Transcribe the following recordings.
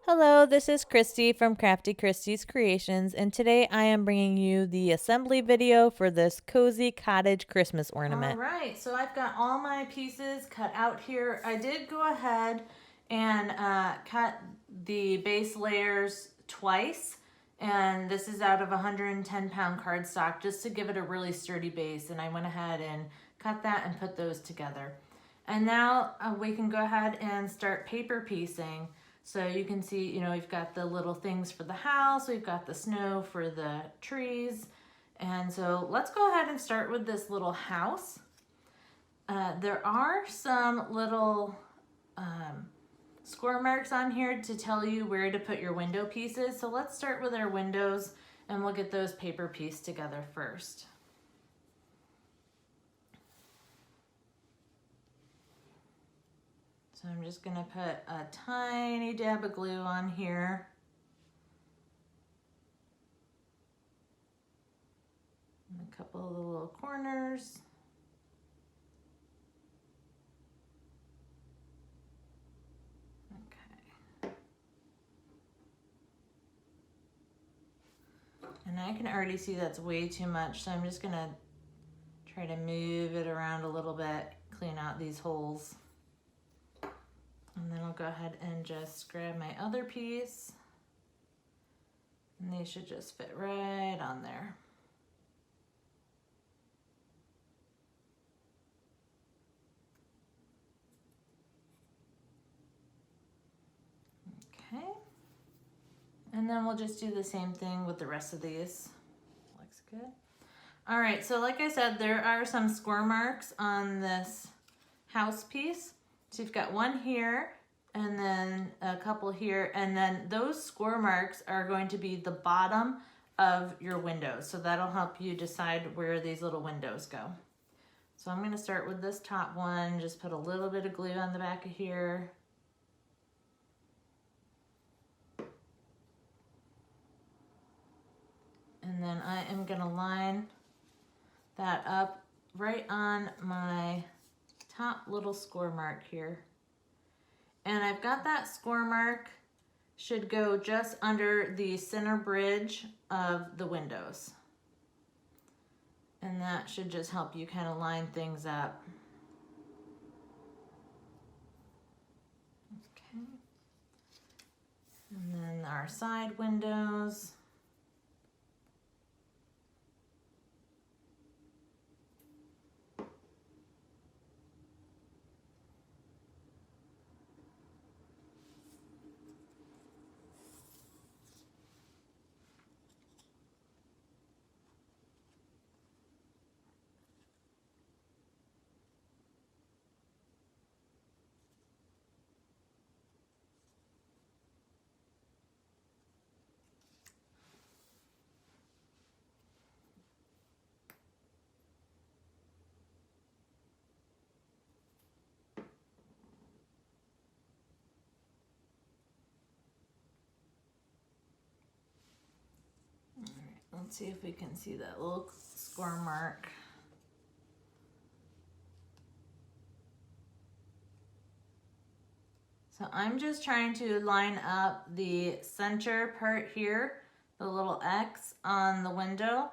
Hello, this is Christy from Crafty Christy's Creations, and today I am bringing you the assembly video for this cozy cottage Christmas ornament. All right, so I've got all my pieces cut out here. I did go ahead and cut the base layers twice, and this is out of 110-pound cardstock just to give it a really sturdy base, and I went ahead and cut that and put those together. And now we can go ahead and start paper piecing. So you can see, we've got the little things for the house, we've got the snow for the trees. And so let's go ahead and start with this little house. There are some little score marks on here to tell you where to put your window pieces. So let's start with our windows and we'll get those paper pieced together first. So I'm just gonna put a tiny dab of glue on here. And a couple of the little corners. Okay. And I can already see that's way too much, so I'm just gonna try to move it around a little bit, clean out these holes. And then I'll go ahead and just grab my other piece. And they should just fit right on there. Okay. And then we'll just do the same thing with the rest of these. Looks good. All right, so like I said, there are some score marks on this house piece. So you've got one here and then a couple here, and then those score marks are going to be the bottom of your windows. So that'll help you decide where these little windows go. So I'm gonna start with this top one, just put a little bit of glue on the back of here. And then I am gonna line that up right on my top little score mark here. And I've got that score mark should go just under the center bridge of the windows. And that should just help you kind of line things up. Okay. And then our side windows. Let's see if we can see that little score mark. So I'm just trying to line up the center part here, the little X on the window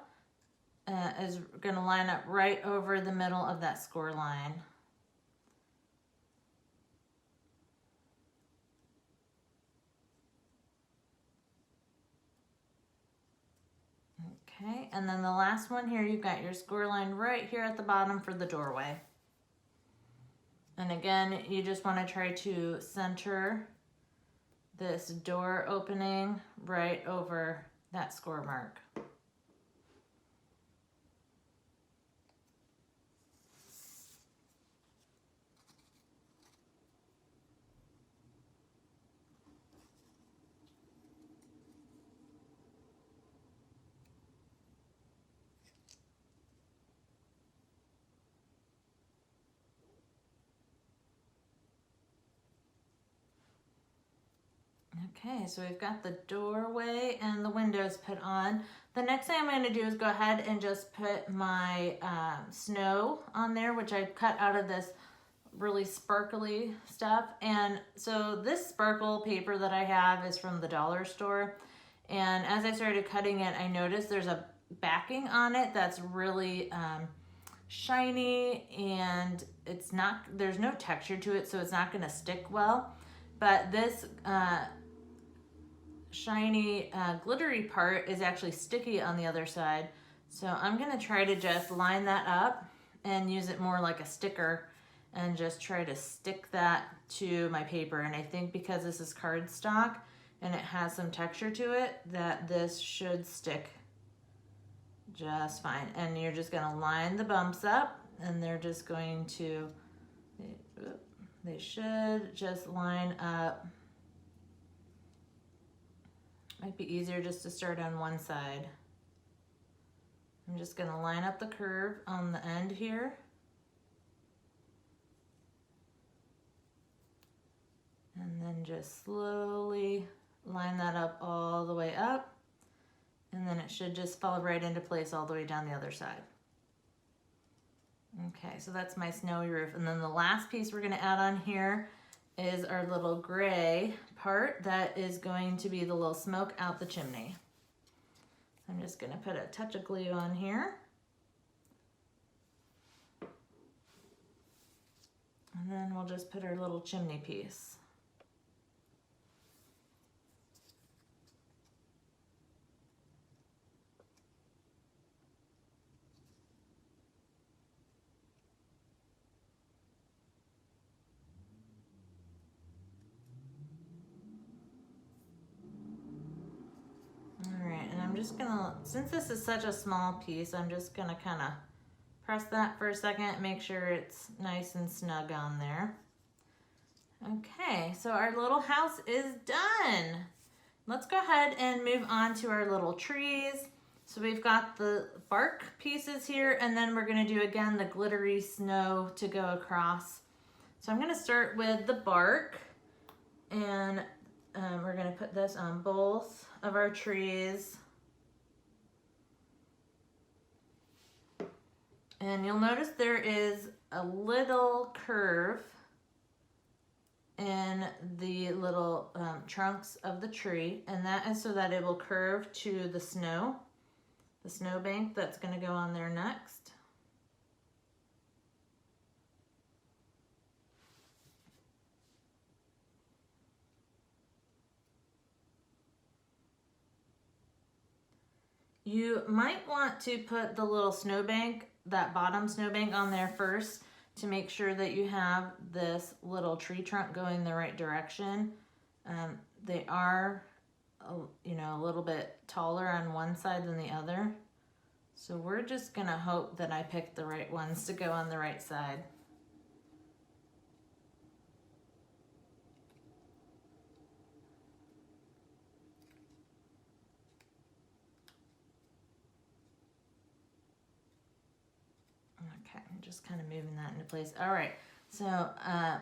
is gonna line up right over the middle of that score line. Okay, and then the last one here, you've got your score line right here at the bottom for the doorway. And again, you just want to try to center this door opening right over that score mark. Okay, so we've got the doorway and the windows put on. The next thing I'm going to do is go ahead and just put my snow on there, which I cut out of this really sparkly stuff. And so this sparkle paper that I have is from the dollar store. And as I started cutting it, I noticed there's a backing on it that's really shiny, and it's not, there's no texture to it, so it's not going to stick well. But this shiny glittery part is actually sticky on the other side. So I'm going to try to just line that up and use it more like a sticker and just try to stick that to my paper. And I think because this is cardstock and it has some texture to it, that this should stick just fine. And you're just going to line the bumps up, and they're just going to, they should just line up. Might be easier just to start on one side. I'm just going to line up the curve on the end here. And then just slowly line that up all the way up. And then it should just fall right into place all the way down the other side. Okay, so that's my snowy roof. And then the last piece we're going to add on here is our little gray part that is going to be the little smoke out the chimney. I'm just going to put a touch of glue on here. And then we'll just put our little chimney piece. I'm just gonna, since this is such a small piece, I'm just gonna kind of press that for a second, make sure it's nice and snug on there. Okay, so our little house is done. Let's go ahead and move on to our little trees. So we've got the bark pieces here, and then we're gonna do again the glittery snow to go across. So I'm gonna start with the bark, and we're gonna put this on both of our trees. And you'll notice there is a little curve in the little trunks of the tree, and that is so that it will curve to the snow bank that's going to go on there next. You might want to put the little snowbank, that bottom snowbank, on there first to make sure that you have this little tree trunk going the right direction. They are, you know, a little bit taller on one side than the other. So we're just gonna hope that I pick the right ones to go on the right side. Okay, I'm just kind of moving that into place. All right, so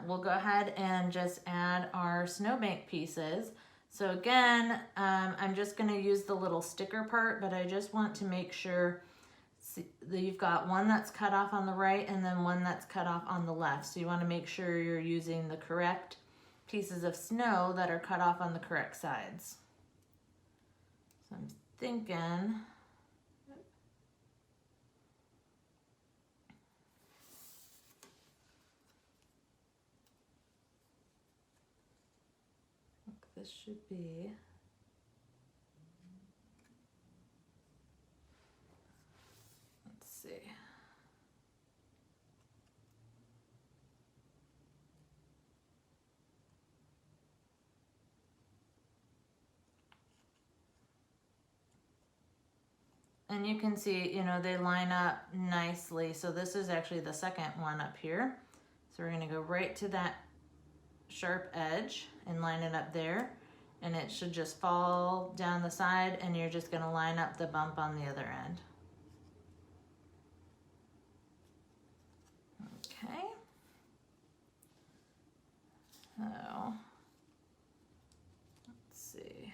we'll go ahead and just add our snowbank pieces. So again, I'm just going to use the little sticker part, but I just want to make sure that you've got one that's cut off on the right and then one that's cut off on the left. So you want to make sure you're using the correct pieces of snow that are cut off on the correct sides. So I'm thinking, this should be, let's see. And you can see, you know, they line up nicely. So this is actually the second one up here. So we're gonna go right to that sharp edge and line it up there, and it should just fall down the side, and you're just going to line up the bump on the other end. Okay. So let's see.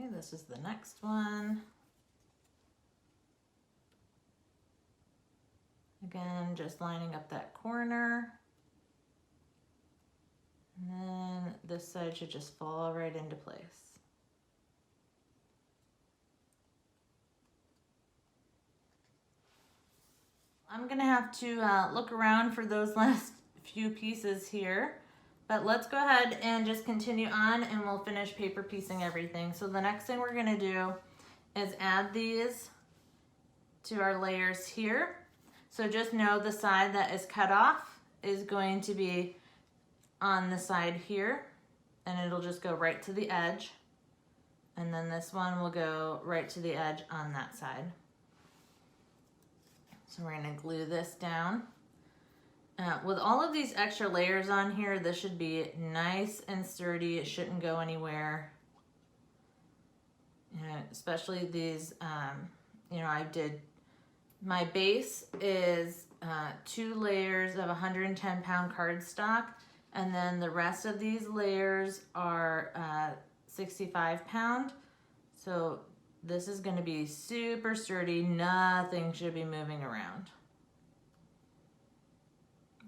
Okay, this is the next one. Again, just lining up that corner. And then this side should just fall right into place. I'm gonna have to look around for those last few pieces here, but let's go ahead and just continue on and we'll finish paper piecing everything. So the next thing we're gonna do is add these to our layers here. So just know the side that is cut off is going to be on the side here, and it'll just go right to the edge. And then this one will go right to the edge on that side. So we're gonna glue this down. With all of these extra layers on here, this should be nice and sturdy. It shouldn't go anywhere. You know, especially these, you know, my base is 2 layers of 110-pound cardstock, and then the rest of these layers are 65-pound. So this is going to be super sturdy. Nothing should be moving around.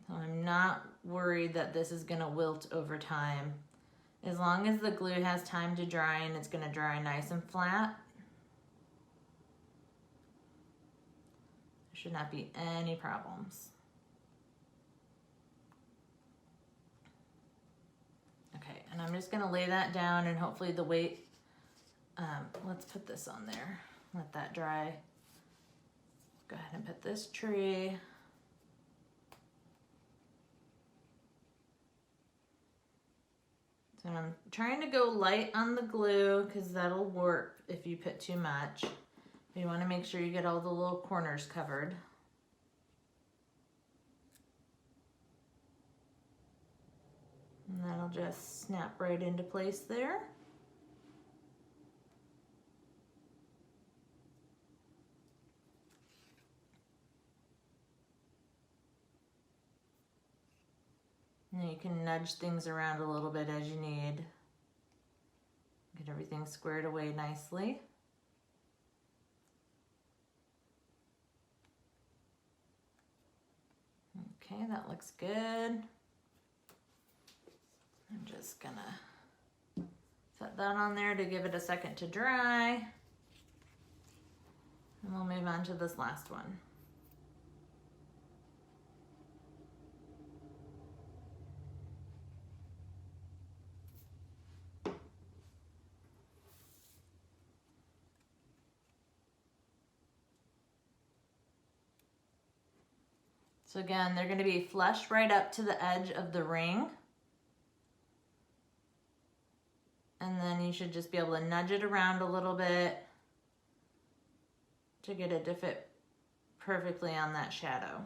So I'm not worried that this is going to wilt over time. As long as the glue has time to dry and it's going to dry nice and flat, should not be any problems. Okay, and I'm just gonna lay that down and hopefully the weight, let's put this on there, let that dry. Go ahead and put this tree. So I'm trying to go light on the glue because that'll warp if you put too much. You want to make sure you get all the little corners covered. And that'll just snap right into place there. And you can nudge things around a little bit as you need. Get everything squared away nicely. Okay, that looks good. I'm just gonna set that on there to give it a second to dry. And we'll move on to this last one. So again, they're going to be flush right up to the edge of the ring. And then you should just be able to nudge it around a little bit to get it to fit perfectly on that shadow.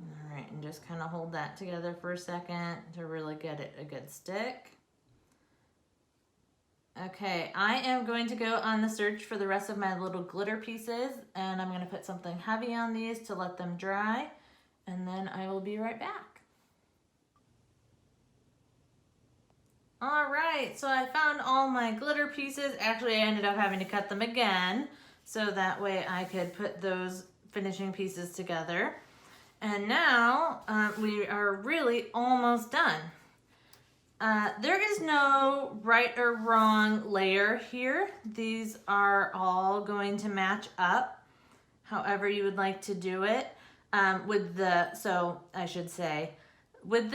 All right, and just kind of hold that together for a second to really get it a good stick. Okay, I am going to go on the search for the rest of my little glitter pieces, and I'm going to put something heavy on these to let them dry, and then I will be right back. All right, so I found all my glitter pieces. Actually, I ended up having to cut them again, so that way I could put those finishing pieces together. And now we are really almost done. There is no right or wrong layer here. These are all going to match up however you would like to do it. With the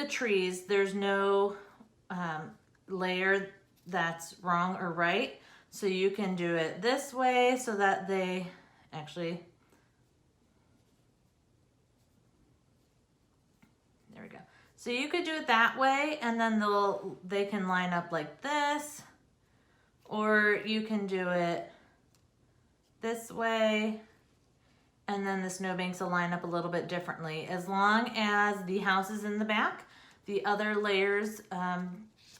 trees, there's no layer that's wrong or right. So you can do it this way so that they actually, there we go. So you could do it that way, and then they can line up like this, or you can do it this way, and then the snowbanks will line up a little bit differently. As long as the house is in the back, the other layers,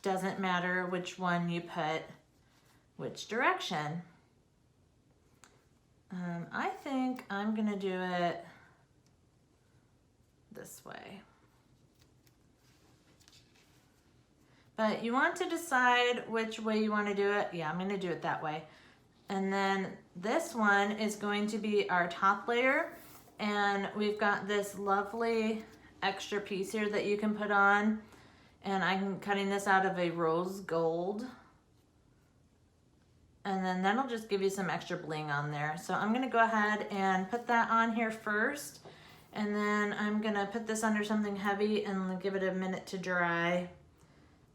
doesn't matter which one you put which direction. I think I'm gonna do it this way. But you want to decide which way you want to do it. Yeah, I'm going to do it that way. And then this one is going to be our top layer. And we've got this lovely extra piece here that you can put on. And I'm cutting this out of a rose gold. And then that'll just give you some extra bling on there. So I'm going to go ahead and put that on here first. And then I'm going to put this under something heavy and give it a minute to dry,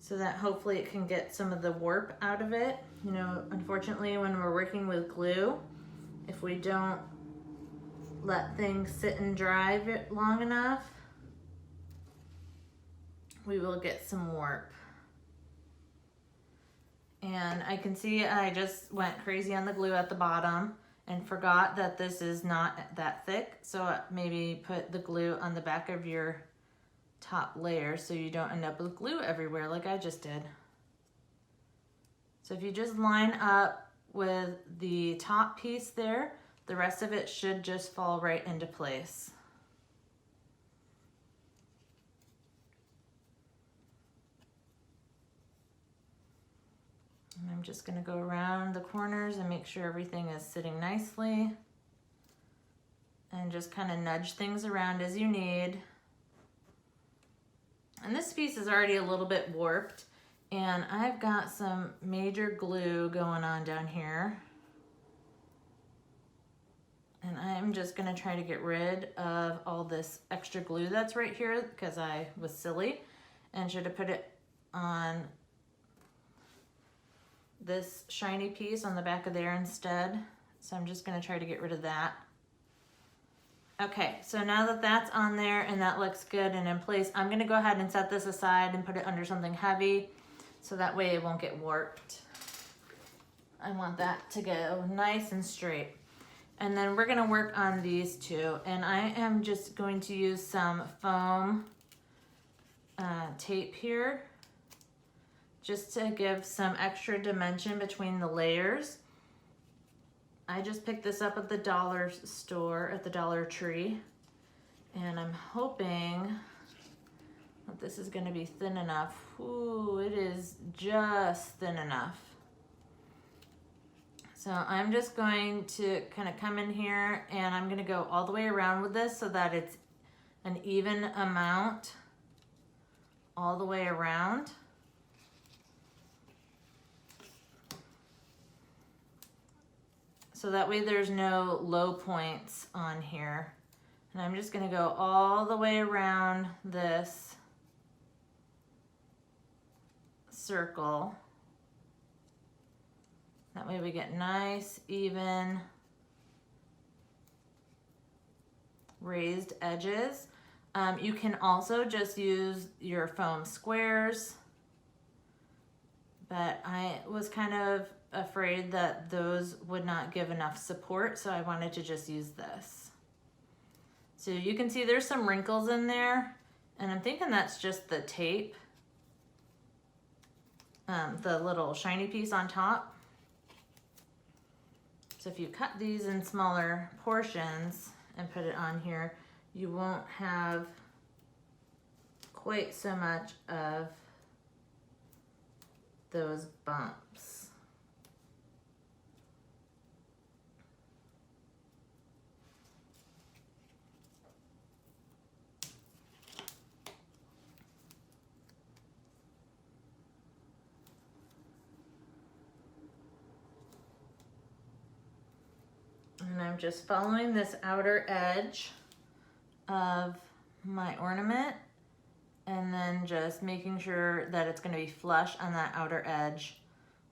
so that hopefully it can get some of the warp out of it. You know, unfortunately, when we're working with glue, if we don't let things sit and dry long enough, we will get some warp. And I can see I just went crazy on the glue at the bottom and forgot that this is not that thick. So maybe put the glue on the back of your top layer so you don't end up with glue everywhere like I just did. So if you just line up with the top piece there, the rest of it should just fall right into place. And I'm just going to go around the corners and make sure everything is sitting nicely. And just kind of nudge things around as you need. And this piece is already a little bit warped, and I've got some major glue going on down here. And I'm just gonna try to get rid of all this extra glue that's right here because I was silly and should have put it on this shiny piece on the back of there instead. So I'm just gonna try to get rid of that. Okay, so now that that's on there and that looks good and in place, I'm gonna go ahead and set this aside and put it under something heavy so that way it won't get warped. I want that to go nice and straight. And then we're gonna work on these two. And I am just going to use some foam tape here just to give some extra dimension between the layers. I just picked this up at the dollar store, at the Dollar Tree, and I'm hoping that this is going to be thin enough. Ooh, it is just thin enough. So I'm just going to kind of come in here and I'm going to go all the way around with this so that it's an even amount all the way around. So that way there's no low points on here. And I'm just gonna go all the way around this circle. That way we get nice, even, raised edges. You can also just use your foam squares, but I was kind of afraid that those would not give enough support, so I wanted to just use this. So you can see there's some wrinkles in there, and I'm thinking that's just the tape, the little shiny piece on top. So if you cut these in smaller portions and put it on here, you won't have quite so much of those bumps. And I'm just following this outer edge of my ornament and then just making sure that it's going to be flush on that outer edge.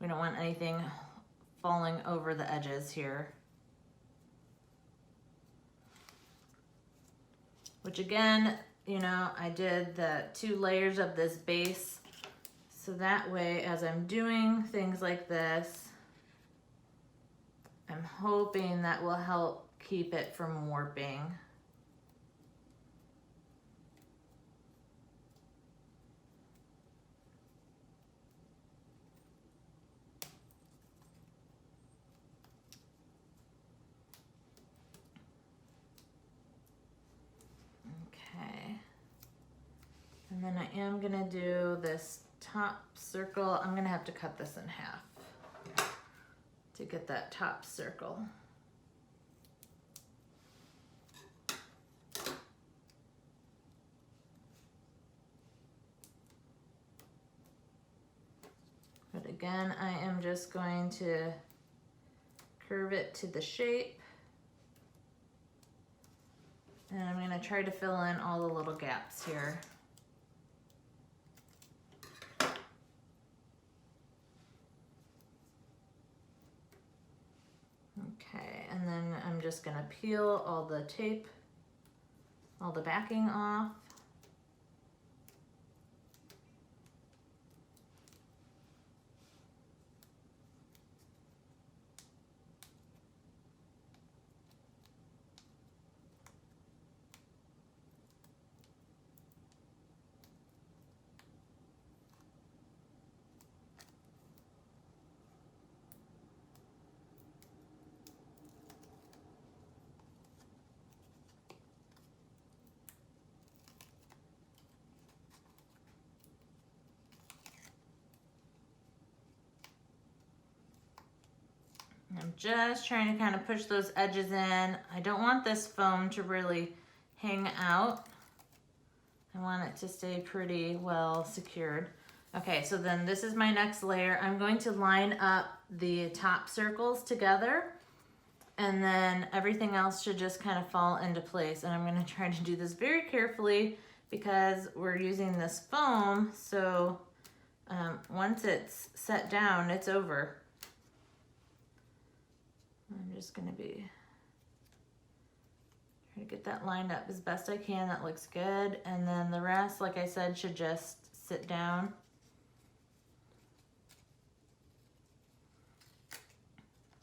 We don't want anything falling over the edges here. Which again, you know, I did the 2 layers of this base. So that way, as I'm doing things like this, I'm hoping that will help keep it from warping. Okay. And then I am gonna do this top circle. I'm gonna have to cut this in half to get that top circle. But again, I am just going to curve it to the shape. And I'm gonna try to fill in all the little gaps here. Okay, and then I'm just gonna peel all the tape, all the backing off. I'm just trying to kind of push those edges in. I don't want this foam to really hang out. I want it to stay pretty well secured. Okay, so then this is my next layer. I'm going to line up the top circles together, and then everything else should just kind of fall into place. And I'm gonna try to do this very carefully because we're using this foam, so once it's set down, it's over. I'm just gonna be trying to get that lined up as best I can. That looks good. And then the rest, like I said, should just sit down.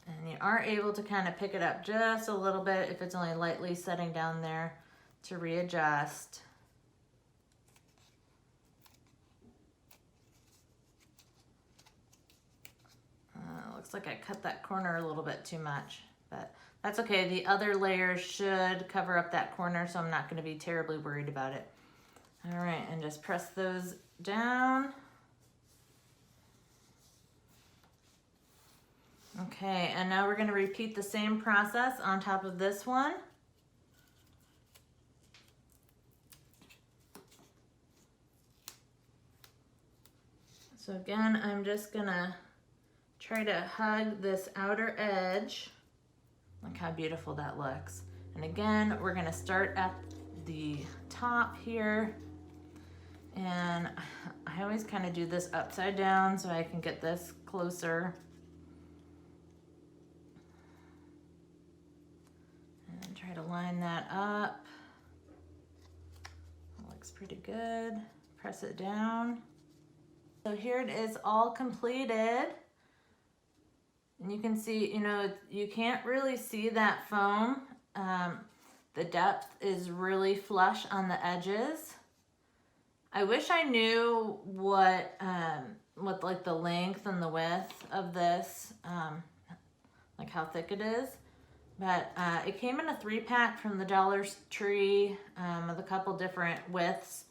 And you are able to kind of pick it up just a little bit if it's only lightly setting down there to readjust. Looks like I cut that corner a little bit too much, but that's okay. The other layer should cover up that corner, so I'm not going to be terribly worried about it. All right, and just press those down. Okay, and now we're going to repeat the same process on top of this one. So again, I'm just going to try to hug this outer edge. Look how beautiful that looks. And again, we're gonna start at the top here. And I always kind of do this upside down so I can get this closer. And try to line that up. That looks pretty good. Press it down. So here it is all completed. And you can see, you know, you can't really see that foam. The depth is really flush on the edges. I wish I knew what like the length and the width of this, like how thick it is. But it came in a 3-pack from the Dollar Tree with a couple different widths.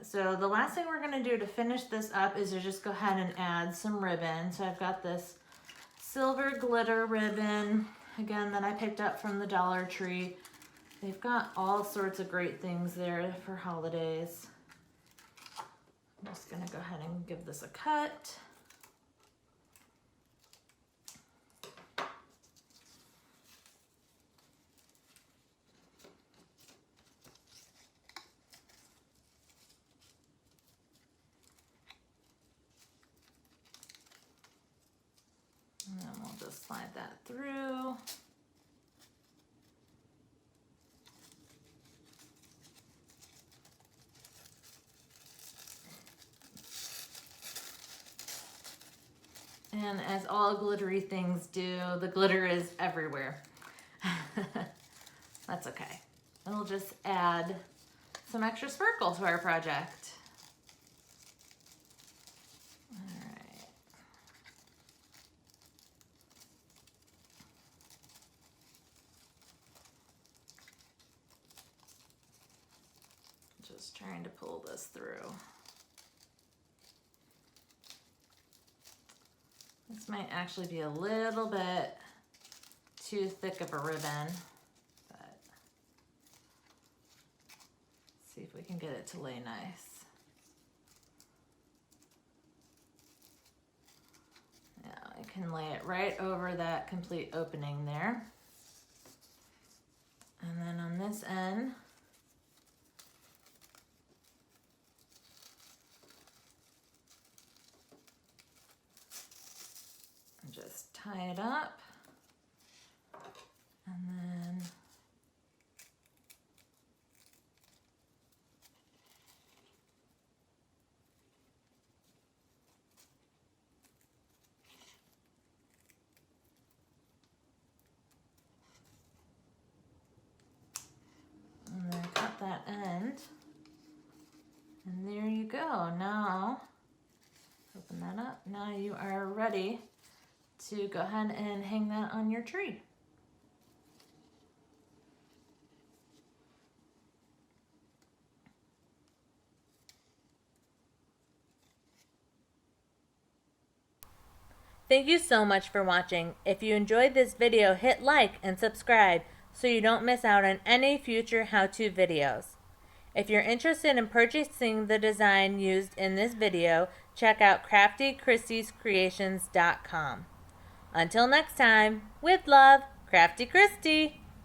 So the last thing we're going to do to finish this up is to just go ahead and add some ribbon. So I've got this silver glitter ribbon, again, that I picked up from the Dollar Tree. They've got all sorts of great things there for holidays. I'm just going to go ahead and give this a cut. And then we'll just slide that through. And as all glittery things do, the glitter is everywhere. That's okay. It'll just add some extra sparkle to our project. Just trying to pull this through. might actually be a little bit too thick of a ribbon, but see if we can get it to lay nice. Now I can lay it right over that complete opening there. And then on this end, just tie it up, and then cut that end, and there you go. Now open that up. Now you are ready to go ahead and hang that on your tree. Thank you so much for watching. If you enjoyed this video, hit like and subscribe so you don't miss out on any future how-to videos. If you're interested in purchasing the design used in this video, check out craftychristiescreations.com. Until next time, with love, Crafty Christy!